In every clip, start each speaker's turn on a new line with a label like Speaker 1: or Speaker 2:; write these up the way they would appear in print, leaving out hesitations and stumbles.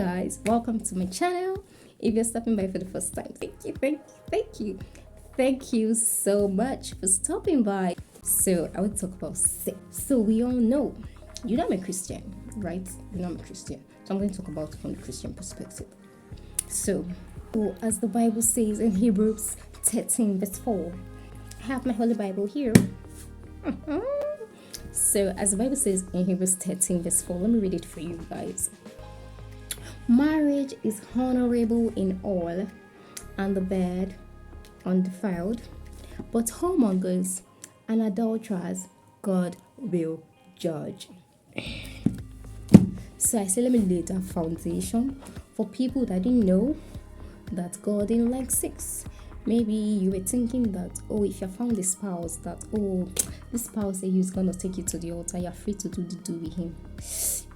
Speaker 1: guys, welcome to my channel. If you're stopping by for the first time, thank you so much for stopping by. So I will talk about sex. So we all know, you know I'm a Christian, right? You know I'm a Christian. So I'm going to talk about it from the Christian perspective. So as the Bible says in Hebrews 13 verse 4, I have my Holy Bible here. So as the Bible says in Hebrews 13 verse 4, let me read it for you guys. Marriage is honorable in all, and the bed undefiled, but whoremongers and adulterers God will judge. So I say, let me lay that foundation for people that didn't know that God didn't like sex. Maybe you were thinking that, if you found a spouse, that, this spouse is going to take you to the altar, you're free to do the do with him.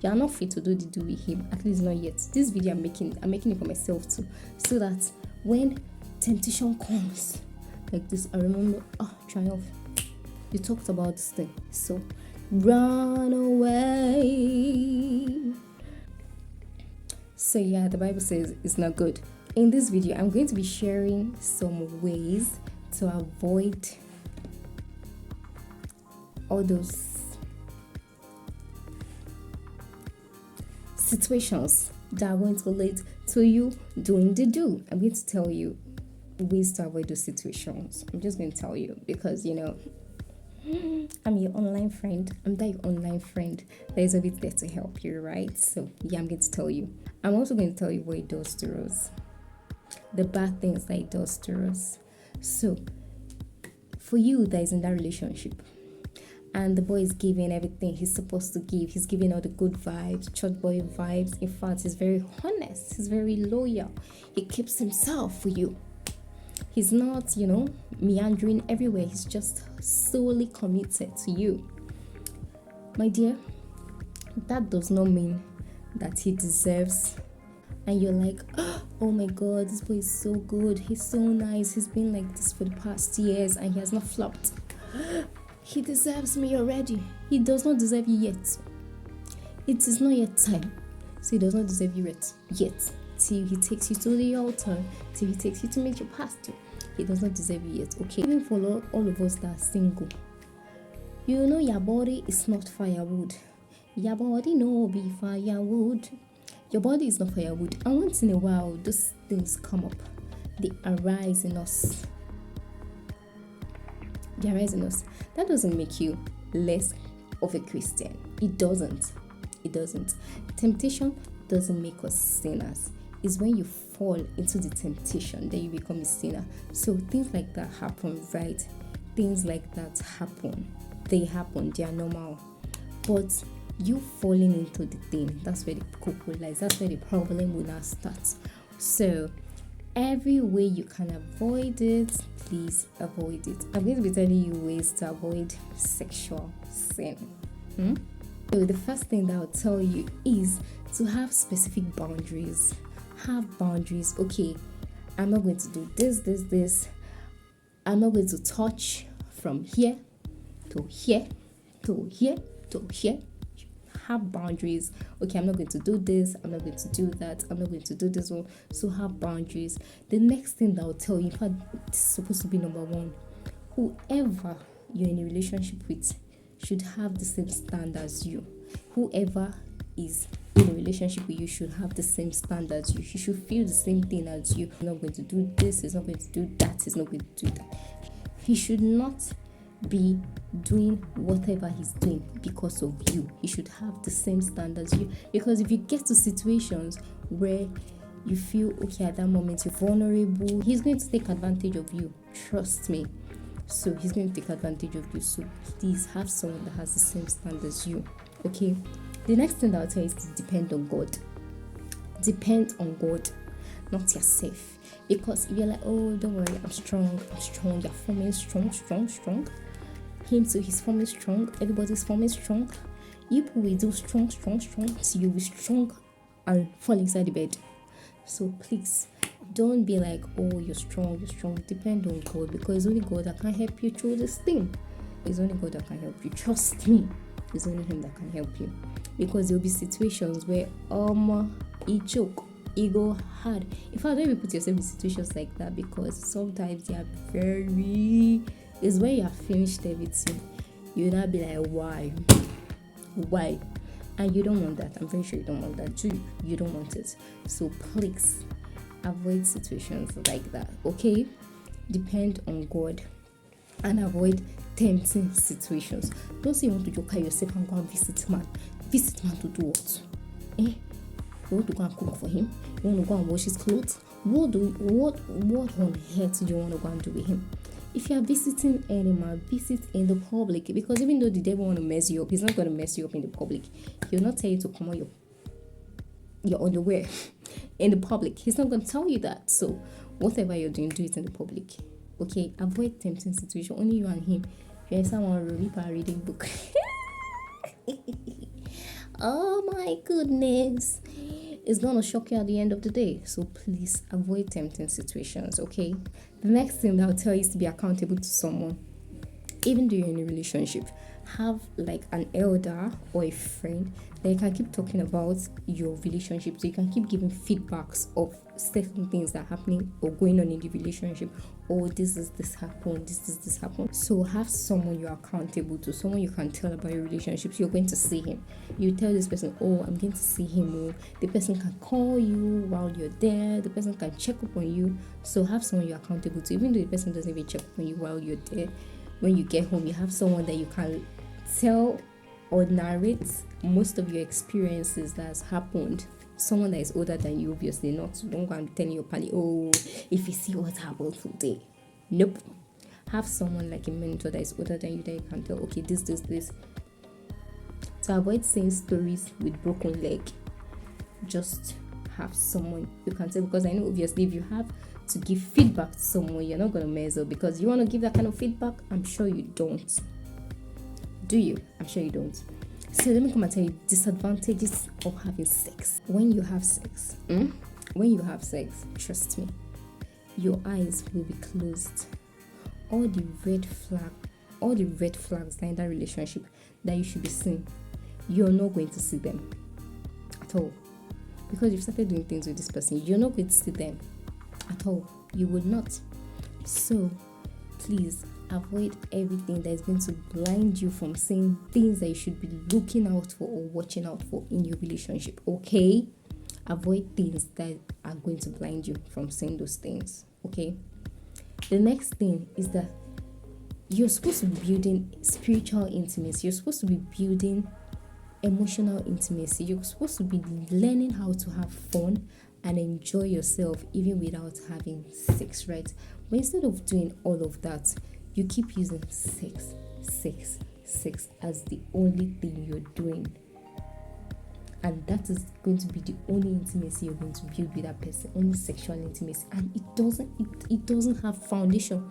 Speaker 1: You're not free to do the do with him, at least not yet. This video I'm making it for myself too, so that when temptation comes like this, I remember, Triumph, you talked about this thing, so run away. So yeah, the Bible says it's not good. In this video, I'm going to be sharing some ways to avoid all those situations that are going to lead to you doing the do. I'm going to tell you ways to avoid those situations. I'm just going to tell you because, I'm your online friend. I'm that your online friend that is always there to help you, right? So yeah, I'm going to tell you. I'm also going to tell you what it does to us. The bad things that it does to us. So for you that is in that relationship and the boy is giving everything he's supposed to give, he's giving all the good vibes, church boy vibes. In fact, he's very honest, he's very loyal, he keeps himself for you. He's not, meandering everywhere. He's just solely committed to you. My dear, that does not mean that he deserves, and you're like, oh my God, this boy is so good, he's so nice, he's been like this for the past years and he has not flopped. He deserves me already. He does not deserve you yet. It is not yet time. So he does not deserve you yet. Till he takes you to the altar, till he takes you to meet your pastor, he does not deserve you yet. Okay, even for all of us that are single, your body is not firewood. Your body no be firewood. Your body is not firewood, and once in a while those things come up. They arise in us. That doesn't make you less of a Christian. It doesn't. Temptation doesn't make us sinners. It's when you fall into the temptation that you become a sinner. So things like that happen, right? Things like that happen. They are normal. But you falling into the thing, that's where the cocoa lies. That's where the problem will now start. So every way you can avoid it, please avoid it. I'm going to be telling you ways to avoid sexual sin. So the first thing that I'll tell you is to have specific boundaries. Have boundaries. Okay, I'm not going to do this. I'm not going to touch from here to here to here to here. Have boundaries. Okay, I'm not going to do this, I'm not going to do that, I'm not going to do this one. So have boundaries. The next thing that I'll tell you, in fact, this is supposed to be number one, whoever you're in a relationship with should have the same standards as you. Whoever is in a relationship with you should have the same standards as you. He should feel the same thing as you. He's not going to do this, he's not going to do that, he's not going to do that. He should not be doing whatever he's doing because of you. He should have the same standards as you. Because if you get to situations where you feel okay at that moment, you're vulnerable, he's going to take advantage of you. Trust me. So he's going to take advantage of you. So please have someone that has the same standards as you. Okay. The next thing that I'll tell you is to depend on God. Depend on God, not yourself. Because if you're like, don't worry, I'm strong, you're forming strong. Him too, he's forming strong, everybody's forming strong. You will do strong, so you'll be strong and fall inside the bed. So please, don't be like, you're strong. Depend on God, because it's only God that can help you through this thing. It's only God that can help you. Trust me, it's only Him that can help you. Because there'll be situations where he choke, he go hard. In fact, don't even put yourself in situations like that, because sometimes they are very, it's when you have finished everything, you'll not be like, why, and you don't want that. I'm very sure you don't want that. You don't want it. So please avoid situations like that, okay? Depend on God and avoid tempting situations. Don't say you want to joke yourself and go and visit man. Visit man to do what? You want to go and cook for him? You want to go and wash his clothes? What on earth do you want to go and do with him? If you are visiting any man, visit in the public, because even though the devil want to mess you up, he's not going to mess you up in the public. He'll not tell you to come on your underwear in the public. He's not going to tell you that. So whatever you're doing, do it in the public. Okay, avoid tempting situation. Only you and him. If you're someone reading book. Oh my goodness, it's gonna shock you at the end of the day. So please avoid tempting situations. Okay, the next thing that I'll tell you is to be accountable to someone. Even though you're in a relationship, have like an elder or a friend that you can keep talking about your relationship, so you can keep giving feedbacks of certain things that are happening or going on in the relationship. Oh, this happened, this happened. So have someone you're accountable to, someone you can tell about your relationships. You're going to see him, you tell this person, oh, I'm going to see him. Oh, the person can call you while you're there, the person can check up on you. So have someone you're accountable to, even though the person doesn't even check up on you while you're there. When you get home, you have someone that you can tell or narrate most of your experiences that has happened. Someone that is older than you, obviously. Not, don't go and be telling your pally, oh, if you see what happened today. Nope. Have someone like a mentor that is older than you that you can tell, okay, this. To avoid saying stories with broken leg, just have someone you can tell, because I know obviously if you have to give feedback to someone, you're not going to mess up, because you want to give that kind of feedback. I'm sure you don't. Do you? I'm sure you don't. So let me come and tell you disadvantages of having sex. When you have sex, trust me, your eyes will be closed. All the red flags that are in that relationship that you should be seeing, you're not going to see them at all, because you've started doing things with this person. You're not going to see them at all. You would not. So please avoid everything that is going to blind you from seeing things that you should be looking out for or watching out for in your relationship. Okay, avoid things that are going to blind you from seeing those things. Okay, the next thing is that you're supposed to be building spiritual intimacy. You're supposed to be building emotional intimacy. You're supposed to be learning how to have fun and enjoy yourself even without having sex, right? But instead of doing all of that, you keep using sex as the only thing you're doing. And that is going to be the only intimacy you're going to build with that person, only sexual intimacy. And it doesn't have foundation.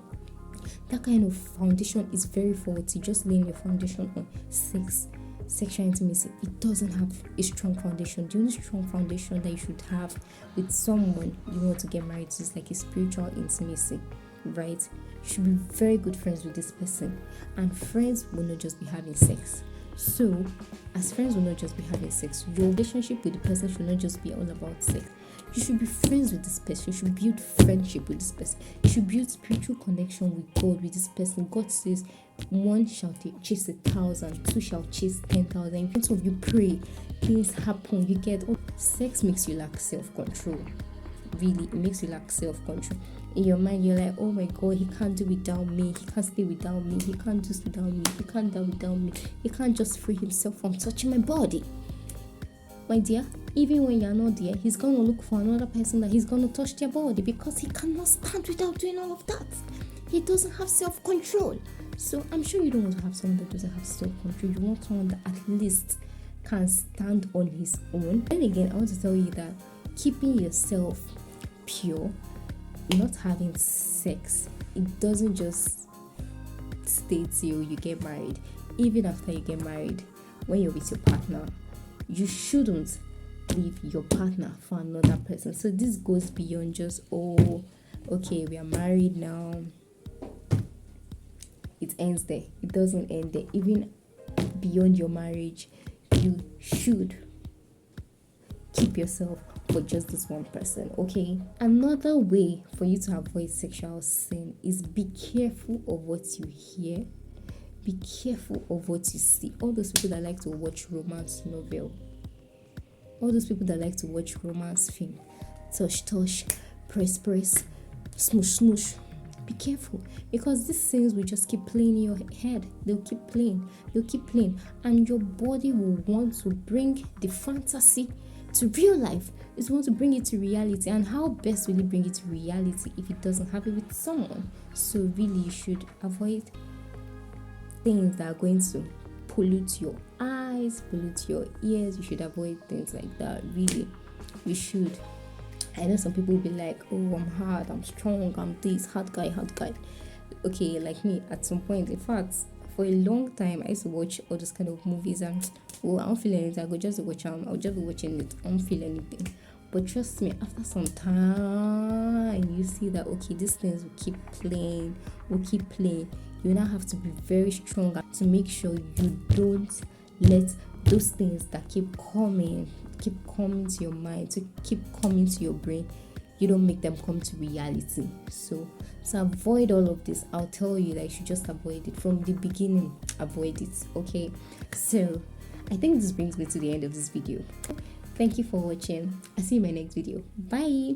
Speaker 1: That kind of foundation is very faulty. Just laying your foundation on sexual intimacy, it doesn't have a strong foundation. The only strong foundation that you should have with someone you want to get married to is like a spiritual intimacy, right? You should be very good friends with this person, and friends will not just be having sex. So as friends will not just be having sex, your relationship with the person should not just be all about sex. You should be friends with this person. You should build friendship with this person. You should build spiritual connection with God, with this person. God says, one shall chase 1,000, two shall chase 10,000. In front of you pray, things happen. You get, sex makes you lack self-control. Really, it makes you lack self-control. In your mind, you're like, oh my God, he can't do without me. He can't stay without me. He can't do this without me. He can't die without me. He can't just free himself from touching my body. My dear, even when you're not there, he's going to look for another person that he's going to touch their body, because he cannot stand without doing all of that. He doesn't have self-control. So I'm sure you don't want to have someone that doesn't have self-control. You want someone that at least can stand on his own. Then again, I want to tell you that keeping yourself pure, not having sex, it doesn't just stay till you get married. Even after you get married, when you're with your partner, you shouldn't leave your partner for another person. So this goes beyond just, oh, okay, we are married now. It ends there. It doesn't end there. Even beyond your marriage, you should keep yourself for just this one person. Okay, another way for you to avoid sexual sin is be careful of what you hear, be careful of what you see. All those people that like to watch romance novel, all those people that like to watch romance film, touch touch, press press, smoosh smoosh, be careful, because these things will just keep playing in your head. They'll keep playing, and your body will want to bring the fantasy to real life. It's want to bring it to reality, and how best will it bring it to reality if it doesn't have it with someone? So really, you should avoid things that are going to pollute your eyes, pollute your ears. You should avoid things like that. Really, you should. I know some people will be like, oh, I'm hard, I'm strong, I'm this, hard guy. Okay, like me, at some point, in fact, for a long time, I used to watch all those kind of movies, and oh, I don't feel anything. I go just watch them. I'll just be watching it. I don't feel anything. But trust me, after some time, you see that okay, these things will keep playing. You now have to be very strong to make sure you don't let those things that keep coming to your mind, to keep coming to your brain, you don't make them come to reality. So to avoid all of this, I'll tell you that you should just avoid it from the beginning. Avoid it. Okay, so I think this brings me to the end of this video. Thank you for watching. I'll see you in my next video. Bye.